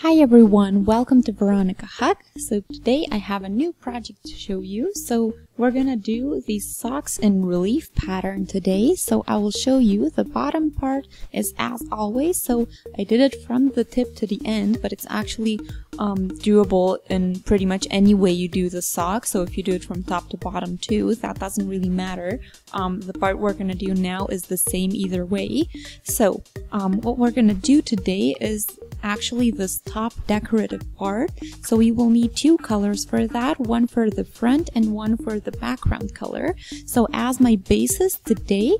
Hi everyone, welcome to Veronica Huck. So today I have a new project to show you. So we're gonna do these socks in relief pattern today. So I will show you the bottom part is as always. So I did it from the tip to the end, but it's actually doable in pretty much any way you do the sock. So if you do it from top to bottom too, that doesn't really matter. The part we're gonna do now is the same either way. So what we're gonna do today is actually this top decorative part. So we will need two colors for that, one for the front and one for the background color. So as my basis today,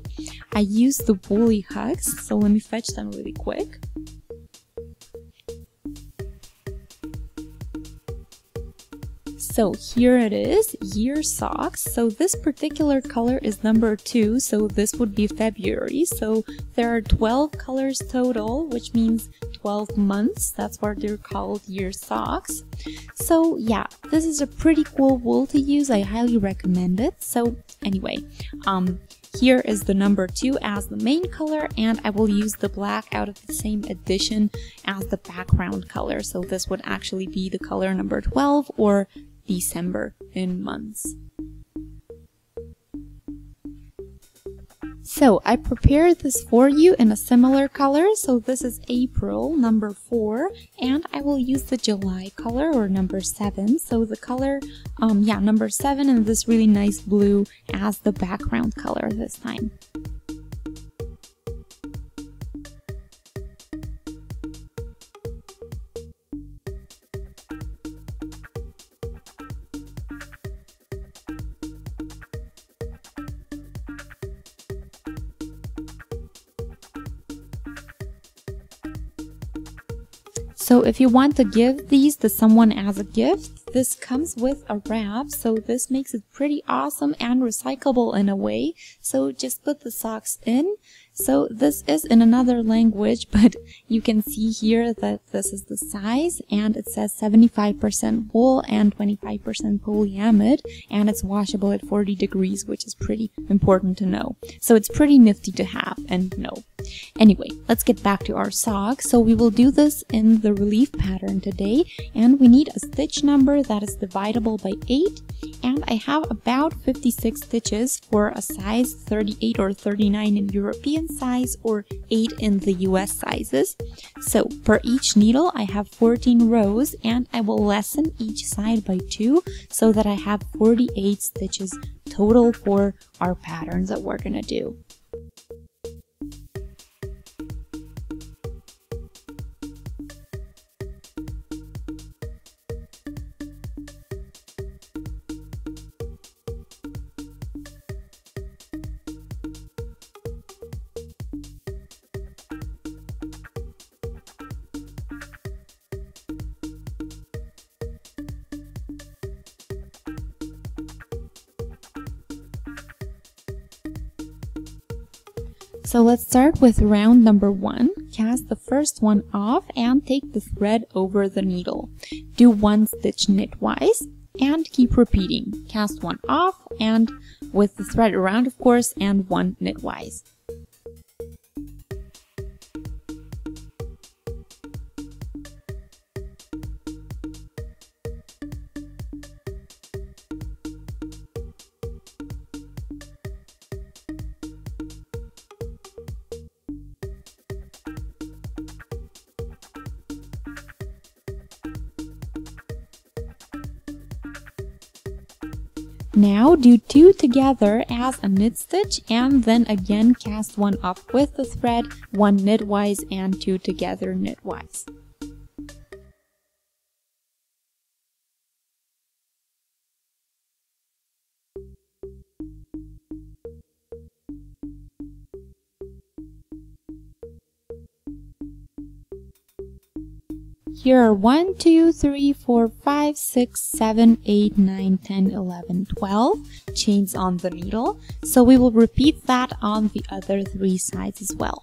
I use the woolly hugs. So let me fetch them really quick. So here it is, year socks. So this particular color is number 2, so this would be February. So there are 12 colors total, which means 12 months. That's why they're called year socks. So yeah, this is a pretty cool wool to use. I highly recommend it. So anyway, here is the number 2 as the main color, and I will use the black out of the same edition as the background color. So this would actually be the color number 12 or December in months. So I prepared this for you in a similar color. So this is April number 4, and I will use the July color or number 7. So the color, number 7, and this really nice blue as the background color this time. So if you want to give these to someone as a gift, this comes with a wrap, so this makes it pretty awesome and recyclable in a way. So just put the socks in. So this is in another language, but you can see here that this is the size, and it says 75% wool and 25% polyamide, and it's washable at 40 degrees, which is pretty important to know. So it's pretty nifty to have and know. Anyway, let's get back to our sock. So we will do this in the relief pattern today, and we need a stitch number that is dividable by 8, and I have about 56 stitches for a size 38 or 39 in European size or 8 in the US sizes. So per each needle I have 14 rows, and I will lessen each side by 2 so that I have 48 stitches total for our patterns that we're gonna do. So let's start with round number 1. Cast the first one off and take the thread over the needle. Do 1 stitch knitwise and keep repeating. Cast 1 off and with the thread around, of course, and 1 knitwise. Now do 2 together as a knit stitch, and then again cast 1 off with the thread, 1 knitwise and 2 together knitwise. Here are 1, 2, 3, 4, 5, 6, 7, 8, 9, 10, 11, 12 chains on the needle. So we will repeat that on the other 3 sides as well.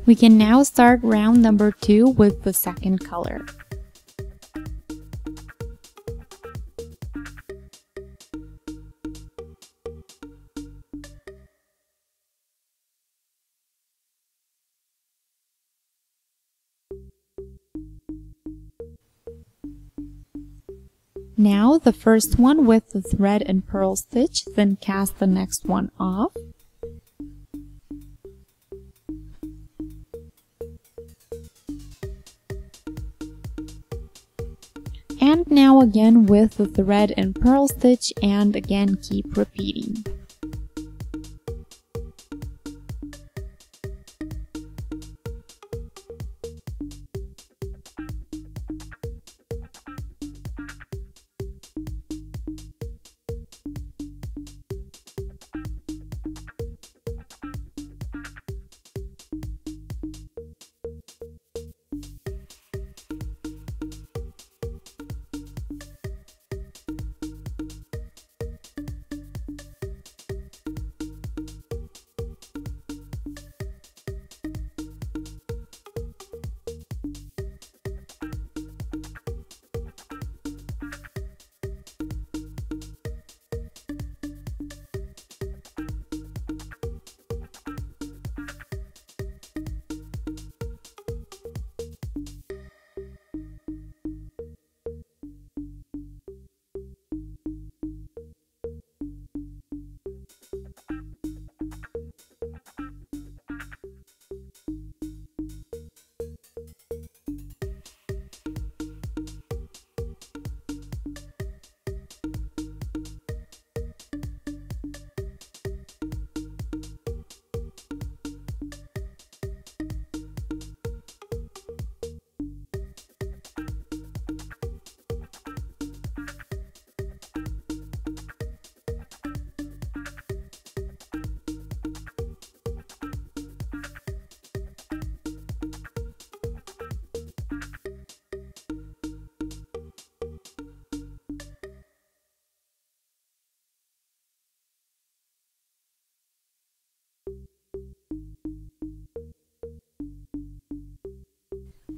We can now start round number 2 with the second color. Now the first one with the thread and purl stitch, then cast the next one off. And now again with the thread and purl stitch, and again keep repeating.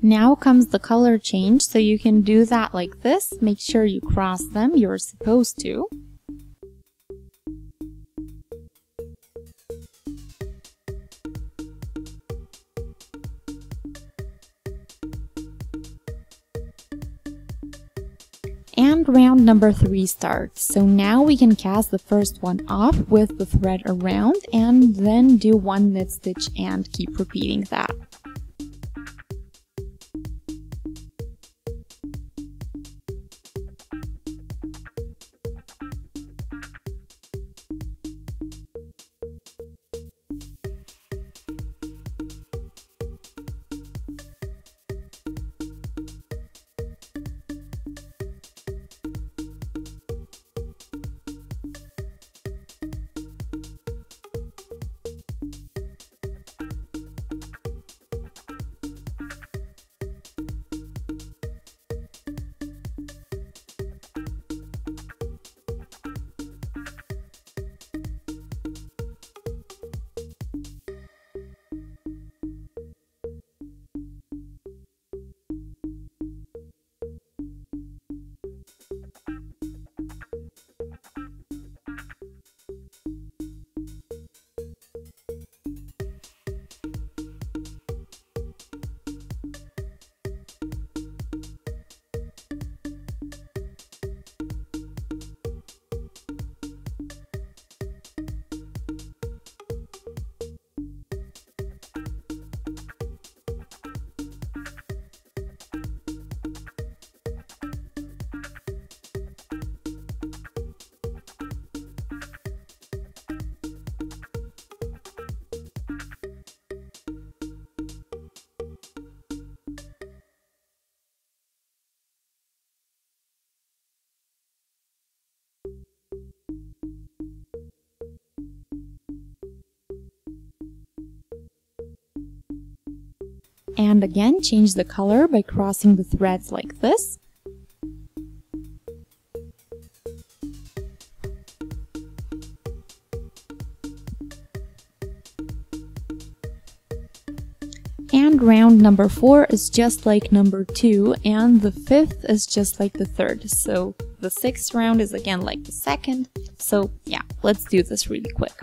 Now comes the color change, so you can do that like this. Make sure you cross them, you're supposed to. And round number 3 starts. So now we can cast the first one off with the thread around, and then do 1 knit stitch and keep repeating that. And again, change the color by crossing the threads like this. And round number 4 is just like number 2, and the 5th is just like the 3rd. So the 6th round is again like the 2nd. So yeah, let's do this really quick.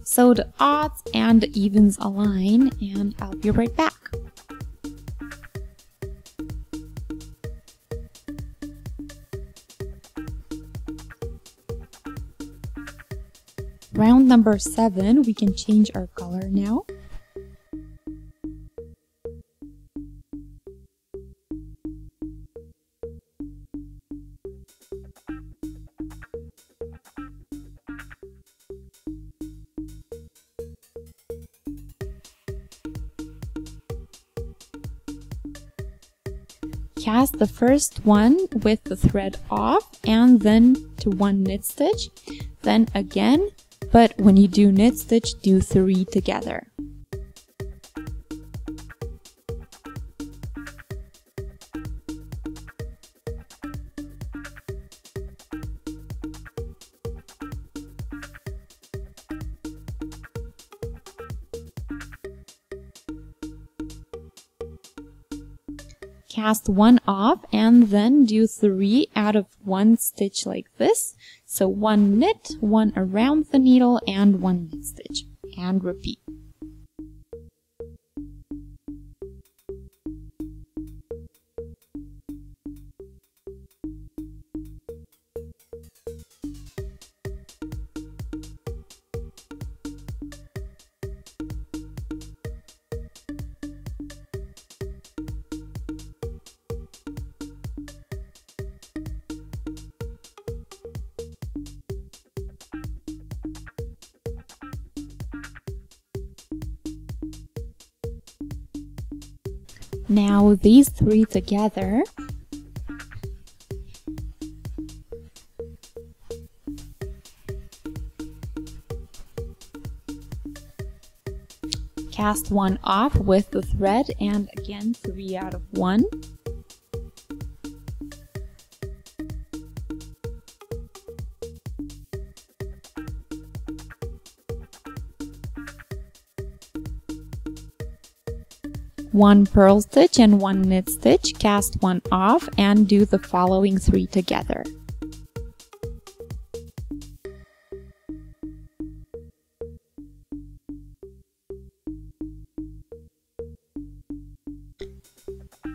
So the odds and the evens align, and I'll be right back. Round number 7, we can change our color now. Cast the first one with the thread off and then to 1 knit stitch, then again, but when you do knit stitch, do 3 together. Cast 1 off and then do 3 out of 1 stitch like this. So 1 knit, 1 around the needle, and 1 knit stitch, and repeat. Now these 3 together. Cast 1 off with the thread and again 3 out of 1. One purl stitch and 1 knit stitch, cast 1 off and do the following 3 together.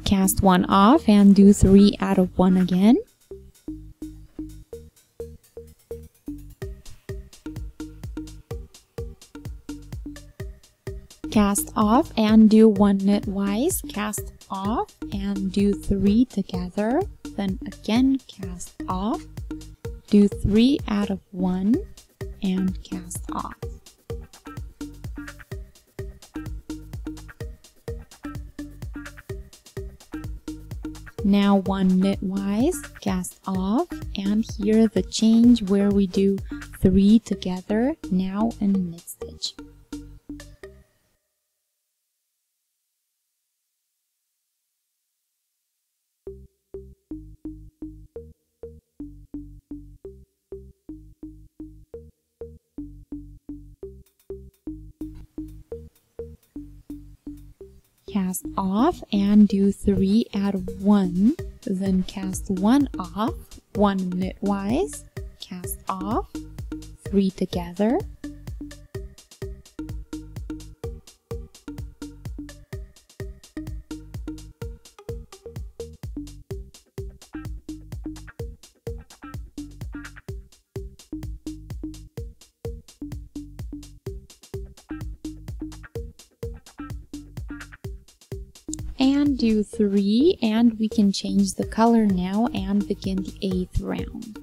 Cast 1 off and do 3 out of 1 again. Cast off and do 1 knitwise, cast off and do 3 together, then again cast off, do 3 out of 1 and cast off. Now 1 knitwise, cast off, and here the change where we do 3 together, now in knit stitch. Cast off and do 3 out of 1, then cast 1 off, 1 knitwise, cast off, 3 together, and do 3, and we can change the color now and begin the 8th round.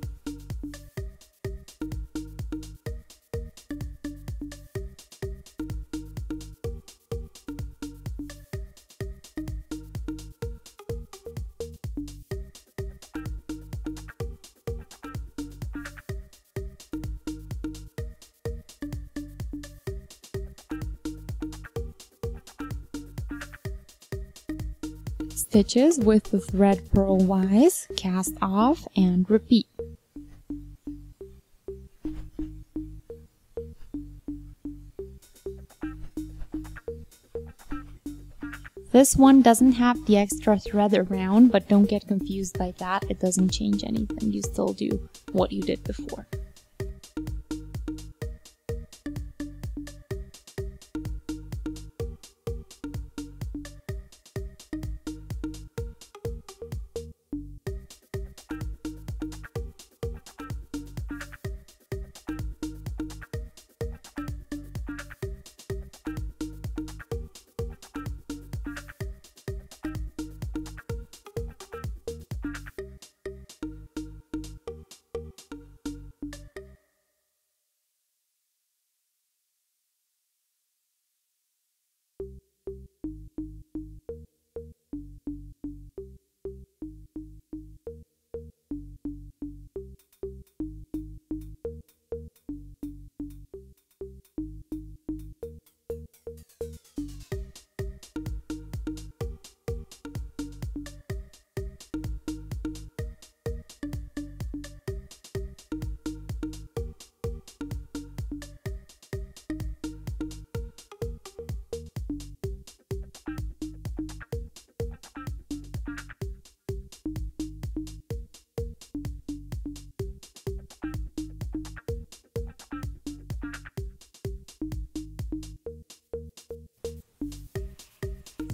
stitches with the thread purlwise, cast off, and repeat. This one doesn't have the extra thread around, but don't get confused by that. It doesn't change anything. You still do what you did before.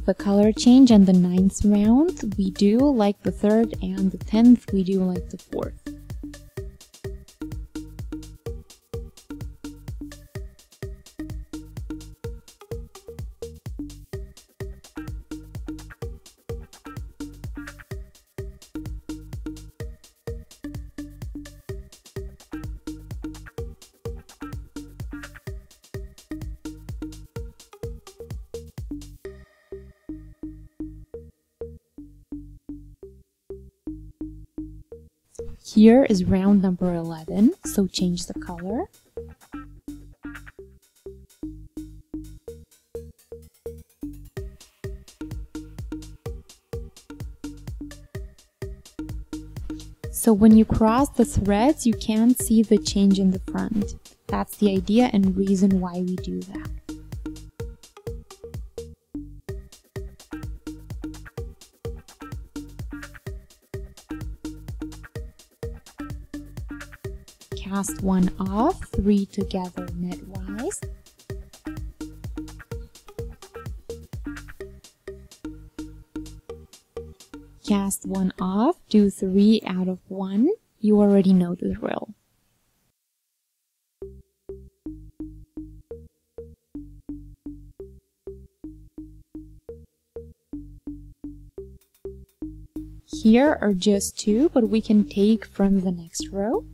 The color change in the 9th round, we do like the 3rd, and the 10th, we do like the 4th. Here is round number 11, so change the color. So when you cross the threads, you can see the change in the front. That's the idea and reason why we do that. Cast one off, 3 together knitwise. Cast one off, do 3 out of 1. You already know the drill. Here are just 2, but we can take from the next row.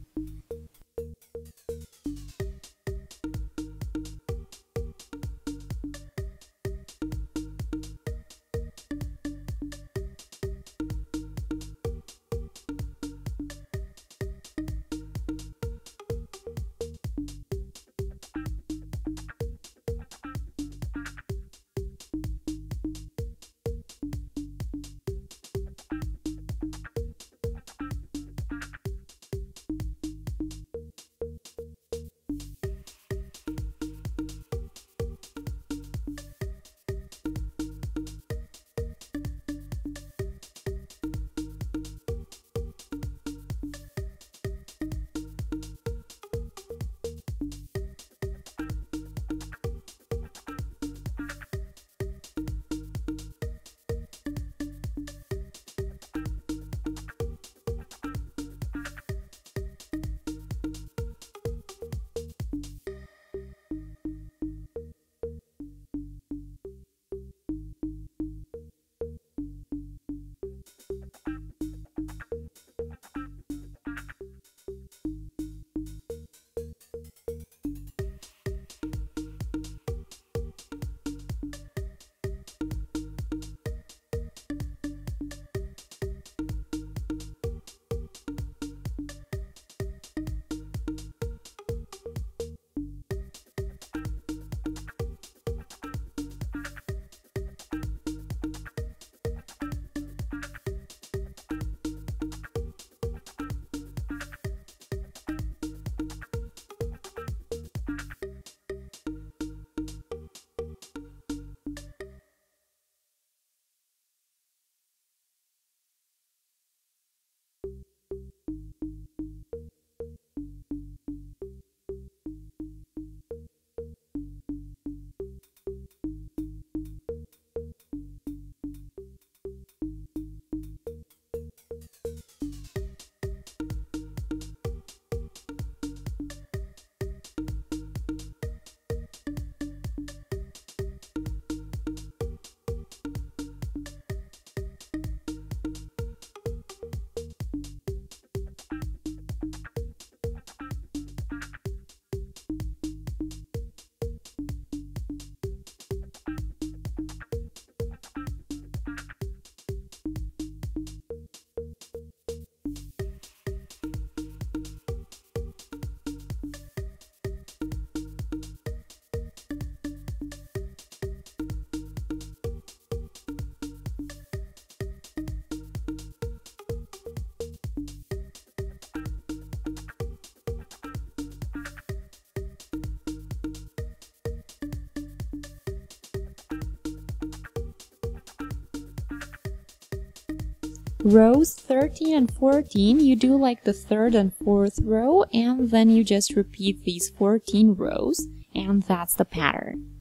rows 13 and 14, you do like the third and fourth row, and then you just repeat these 14 rows, and that's the pattern.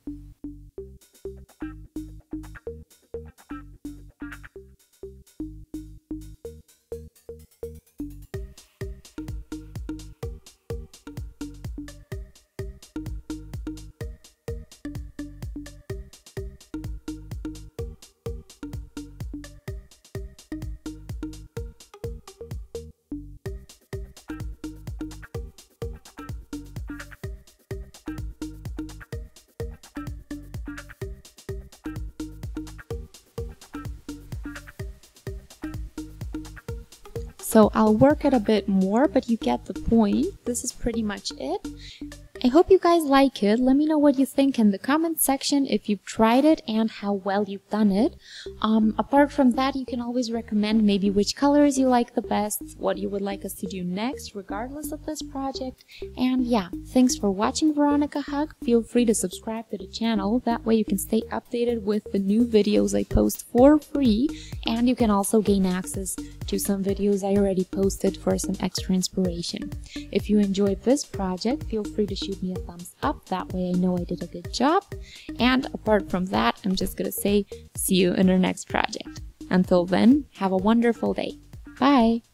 So I'll work it a bit more, but you get the point. This is pretty much it. I hope you guys like it. Let me know what you think in the comment section if you've tried it and how well you've done it. Apart from that, you can always recommend maybe which colors you like the best, what you would like us to do next, regardless of this project. And yeah, thanks for watching Veronica Hug. Feel free to subscribe to the channel. That way you can stay updated with the new videos I post for free. And you can also gain access to some videos I already posted for some extra inspiration. If you enjoyed this project, feel free to shoot me a thumbs up. That way I know I did a good job. And apart from that, I'm just gonna say see you in our next project. Until then, have a wonderful day. Bye!